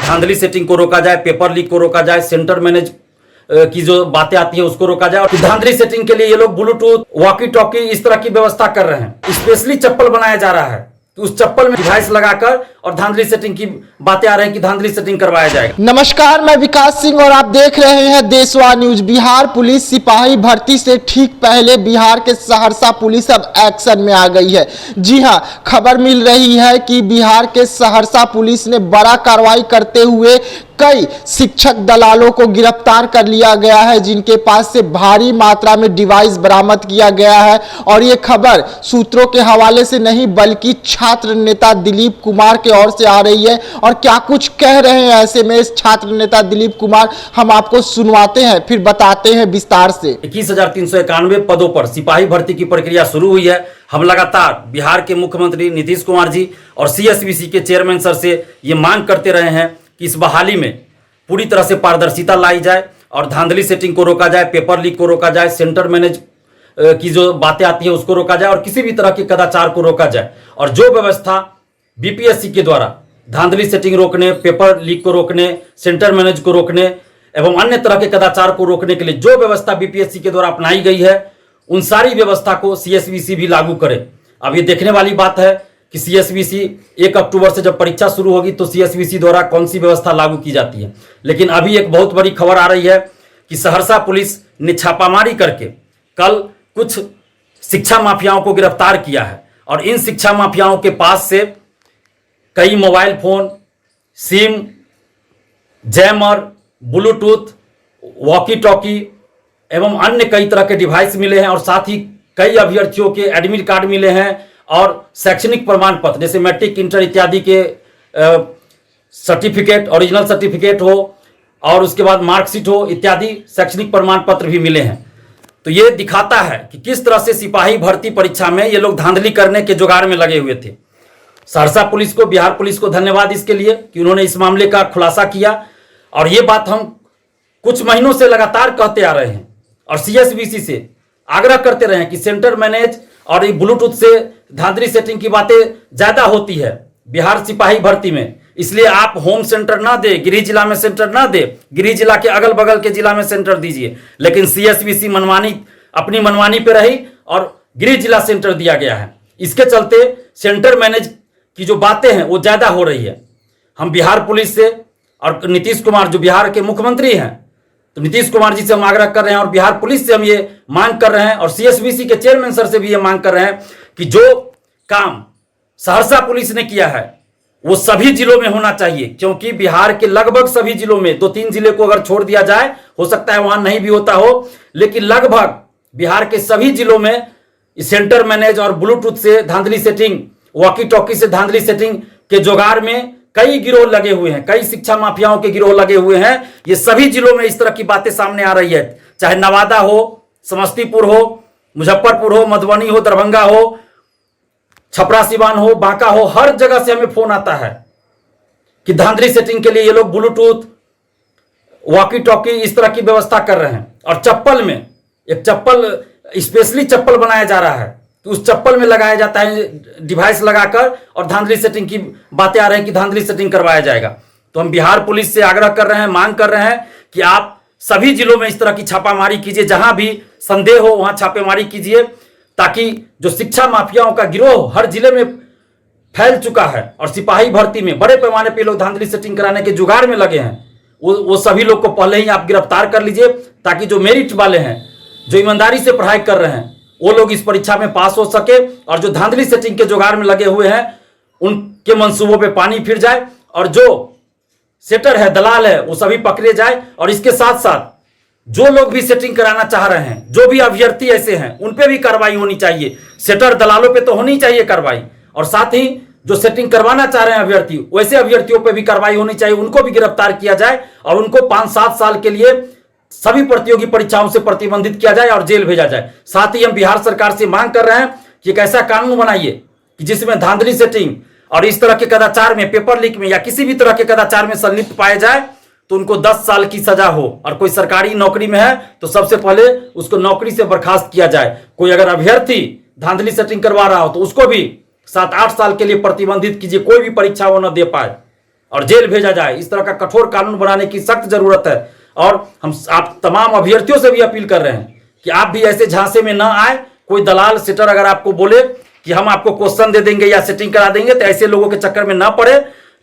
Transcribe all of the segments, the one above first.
धांधली सेटिंग को रोका जाए, पेपर लीक को रोका जाए, सेंटर मैनेज की जो बातें आती है उसको रोका जाए। और धांधली सेटिंग के लिए ये लोग ब्लूटूथ, वॉकी टॉकी इस तरह की व्यवस्था कर रहे हैं। स्पेशली चप्पल बनाया जा रहा है तो उस चप्पल में डिवाइस लगाकर और धांधली सेटिंग की बातें आ रही हैं कि धांधली सेटिंग करवाया जाएगा। नमस्कार, मैं विकास सिंह और आप देख रहे हैं देशवा न्यूज। बिहार पुलिस सिपाही भर्ती से ठीक पहले बिहार के सहरसा पुलिस अब एक्शन में आ गई है। जी हां, खबर मिल रही है कि बिहार के सहरसा पुलिस ने बड़ा कार्रवाई करते हुए कई शिक्षक दलालों को गिरफ्तार कर लिया गया है, जिनके पास से भारी मात्रा में डिवाइस बरामद किया गया है। और ये खबर सूत्रों के हवाले से नहीं बल्कि छात्र नेता दिलीप कुमार की ओर से आ रही है। और क्या कुछ कह रहे हैं ऐसे में इस छात्र नेता दिलीप कुमार, हम आपको सुनवाते हैं फिर बताते हैं विस्तार से। 21,391 पदों पर सिपाही भर्ती की प्रक्रिया शुरू हुई है। हम लगातार बिहार के मुख्यमंत्री नीतीश कुमार जी और CSBC के चेयरमैन सर से ये मांग करते रहे हैं कि इस बहाली में पूरी तरह से पारदर्शिता लाई जाए और धांधली सेटिंग को रोका जाए, पेपर लीक को रोका जाए, सेंटर मैनेज की जो बातें आती है उसको रोका जाए और किसी भी तरह के कदाचार को रोका जाए। और जो व्यवस्था BPSC के द्वारा धांधली सेटिंग रोकने, पेपर लीक को रोकने, सेंटर मैनेज को रोकने एवं अन्य तरह के कदाचार को रोकने के लिए जो व्यवस्था BPSC के द्वारा अपनाई गई है उन सारी व्यवस्था को CSBC भी लागू करे। अब ये देखने वाली बात है कि CSBC 1 अक्टूबर से जब परीक्षा शुरू होगी तो CSBC द्वारा कौन सी व्यवस्था लागू की जाती है। लेकिन अभी एक बहुत बड़ी खबर आ रही है कि सहरसा पुलिस ने छापामारी करके कल कुछ शिक्षा माफियाओं को गिरफ्तार किया है। और इन शिक्षा माफियाओं के पास से कई mobile phone, SIM, jammer, Bluetooth, walkie talkie एवं अन्य कई तरह के डिवाइस मिले हैं। और साथ ही कई अभ्यर्थियों के एडमिट कार्ड मिले हैं और शैक्षणिक प्रमाण पत्र जैसे मैट्रिक, इंटर इत्यादि के सर्टिफिकेट, ओरिजिनल सर्टिफिकेट हो और उसके बाद मार्कशीट हो इत्यादि शैक्षणिक प्रमाण पत्र भी मिले हैं। तो ये दिखाता है कि किस तरह से सिपाही भर्ती परीक्षा में ये लोग धांधली करने के जुगाड़ में लगे हुए थे। सहरसा पुलिस को, बिहार पुलिस को धन्यवाद इसके लिए कि उन्होंने इस मामले का खुलासा किया। और ये बात हम कुछ महीनों से लगातार कहते आ रहे हैं और CSBC से आग्रह करते रहे हैं कि सेंटर मैनेज और ब्लूटूथ से धांधली सेटिंग की बातें ज्यादा होती है बिहार सिपाही भर्ती में। इसलिए आप होम सेंटर ना दे, गृह जिला में सेंटर ना दे, गृह जिला के अगल बगल के जिला में सेंटर दीजिए। लेकिन CSBC मनमानी, अपनी मनमानी पे रही और गृह जिला सेंटर दिया गया है। इसके चलते सेंटर मैनेज की जो बातें हैं वो ज्यादा हो रही है। हम बिहार पुलिस से और नीतीश कुमार जो बिहार के मुख्यमंत्री हैं तो नीतीश कुमार जी से हम आग्रह कर रहे हैं और बिहार पुलिस से हम ये मांग कर रहे हैं और CSBC के चेयरमैन सर से भी ये मांग कर रहे हैं कि जो काम सहरसा पुलिस ने किया है वो सभी जिलों में होना चाहिए। क्योंकि बिहार के लगभग सभी जिलों में, 2-3 जिले को अगर छोड़ दिया जाए, हो सकता है वहां नहीं भी होता हो, लेकिन लगभग बिहार के सभी जिलों में सेंटर मैनेज और ब्लूटूथ से धांधली सेटिंग, वॉकी टॉकी से धांधली सेटिंग के जुगाड़ में कई गिरोह लगे हुए हैं, कई शिक्षा माफियाओं के गिरोह लगे हुए हैं। ये सभी जिलों में इस तरह की बातें सामने आ रही है, चाहे नवादा हो, समस्तीपुर हो, मुजफ्फरपुर हो, मधुबनी हो, दरभंगा हो, छपरा सिवान हो, बांका हो, हर जगह से हमें फोन आता है कि धांधली सेटिंग के लिए ये लोग ब्लूटूथ, वॉकी टॉकी इस तरह की व्यवस्था कर रहे हैं। और चप्पल में एक चप्पल, स्पेशली चप्पल बनाया जा रहा है तो उस चप्पल में लगाया जाता है डिवाइस लगाकर और धांधली सेटिंग की बातें आ रही हैं कि धांधली सेटिंग करवाया जाएगा। तो हम बिहार पुलिस से आग्रह कर रहे हैं, मांग कर रहे हैं कि आप सभी जिलों में इस तरह की छापामारी कीजिए, जहां भी संदेह हो वहां छापेमारी कीजिए, ताकि जो शिक्षा माफियाओं का गिरोह हर जिले में फैल चुका है और सिपाही भर्ती में बड़े पैमाने पर लोग धांधली सेटिंग कराने के जुगाड़ में लगे हैं, वो सभी लोग को पहले ही आप गिरफ्तार कर लीजिए, ताकि जो मेरिट वाले हैं, जो ईमानदारी से पढ़ाई कर रहे हैं, वो लोग इस परीक्षा में पास हो सके और जो धांधली सेटिंग के जुगाड़ में लगे हुए हैं उनके मंसूबों पे पानी फिर जाए और जो सेटर है, दलाल है, वो सभी पकड़े जाए। और इसके साथ साथ जो लोग भी सेटिंग कराना चाह रहे हैं, जो भी अभ्यर्थी ऐसे हैं, उन पे भी कार्रवाई होनी चाहिए। सेटर दलालों पे तो होनी चाहिए कार्रवाई, और साथ ही जो सेटिंग करवाना चाह रहे हैं अभ्यर्थी, वैसे अभ्यर्थियों पे भी कार्रवाई होनी चाहिए, उनको भी गिरफ्तार किया जाए और उनको 5-7 साल के लिए सभी प्रतियोगी परीक्षाओं से प्रतिबंधित किया जाए और जेल भेजा जाए। साथ ही हम बिहार सरकार से मांग कर रहे हैं कि एक ऐसा कानून बनाइए कि जिसमें धांधली सेटिंग और इस तरह के कदाचार में, पेपर लीक में या किसी भी तरह के कदाचार में संलिप्त पाए जाए तो उनको 10 साल की सजा हो। और कोई सरकारी नौकरी में है तो सबसे पहले उसको नौकरी से बर्खास्त किया जाए। कोई अगर अभ्यर्थी धांधली सेटिंग करवा रहा हो तो उसको भी 7-8 साल के लिए प्रतिबंधित कीजिए, कोई भी परीक्षा वो न दे पाए। और जेल भेजा जाए। इस तरह का कठोर कानून बनाने की सख्त जरूरत है। और हम आप तमाम अभ्यर्थियों से भी अपील कर रहे हैं कि आप भी ऐसे झांसे में ना आए। कोई दलाल सेटर अगर आपको बोले कि हम आपको क्वेश्चन दे देंगे या सेटिंग करा देंगे, तो ऐसे लोगों के चक्कर में ना पड़े,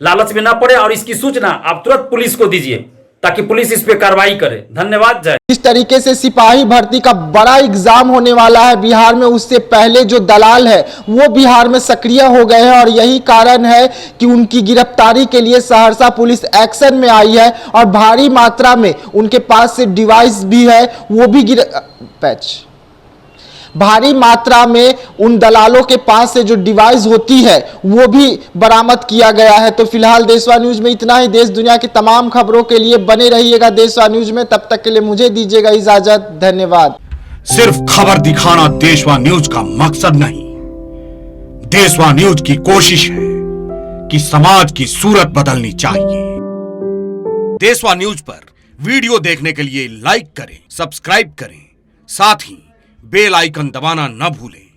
लालच में ना पड़े, और इसकी सूचना आप तुरंत पुलिस को दीजिए ताकि पुलिस इस पे कार्रवाई करे। धन्यवाद। जय। इस तरीके से सिपाही भर्ती का बड़ा एग्जाम होने वाला है बिहार में, उससे पहले जो दलाल है वो बिहार में सक्रिय हो गए हैं और यही कारण है कि उनकी गिरफ्तारी के लिए सहरसा पुलिस एक्शन में आई है और भारी मात्रा में उनके पास से डिवाइस भी है, वो भी भारी मात्रा में उन दलालों के पास से जो डिवाइस होती है वो भी बरामद किया गया है। तो फिलहाल देशवा न्यूज में इतना ही। देश दुनिया की तमाम खबरों के लिए बने रहिएगा देशवा न्यूज में। तब तक के लिए मुझे दीजिएगा इजाजत। धन्यवाद। सिर्फ खबर दिखाना देशवा न्यूज का मकसद नहीं। देशवा न्यूज की कोशिश है कि समाज की सूरत बदलनी चाहिए। देशवा न्यूज पर वीडियो देखने के लिए लाइक करें, सब्सक्राइब करें, साथ ही बेल आइकन दबाना न भूलें।